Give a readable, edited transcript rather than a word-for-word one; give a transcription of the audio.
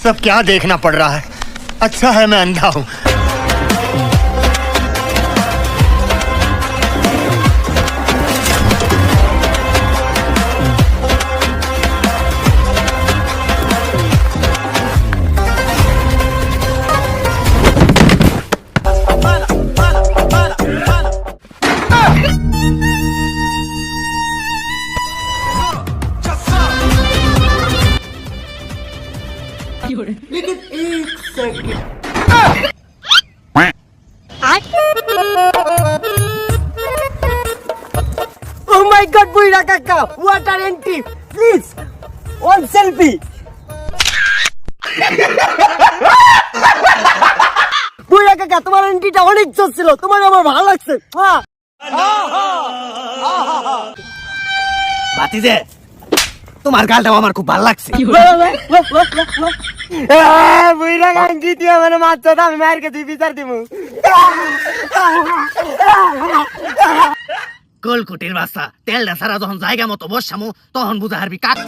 सब क्या देखना पड़ रहा है। अच्छा है मैं अंधा हूँ। Oh my God, Buira Kaka, what an entry! Please, one selfie. বুইরা কাকা তোমার এন্ট্রিটা অনেক জোস ছিল, তোমার আমার ভালো লাগছে। ভাতিজে তোমার গালটাও আমার খুব ভালো লাগছে। বুইরা এন্ট্রি দিয়ে মানে মারছো তো আমি মারকে তুই বিচার দিব। গোলকুটির বাচ্চা তেলটা সারা যখন জায়গা মতো বসামু তখন বুঝা হারবি কাক।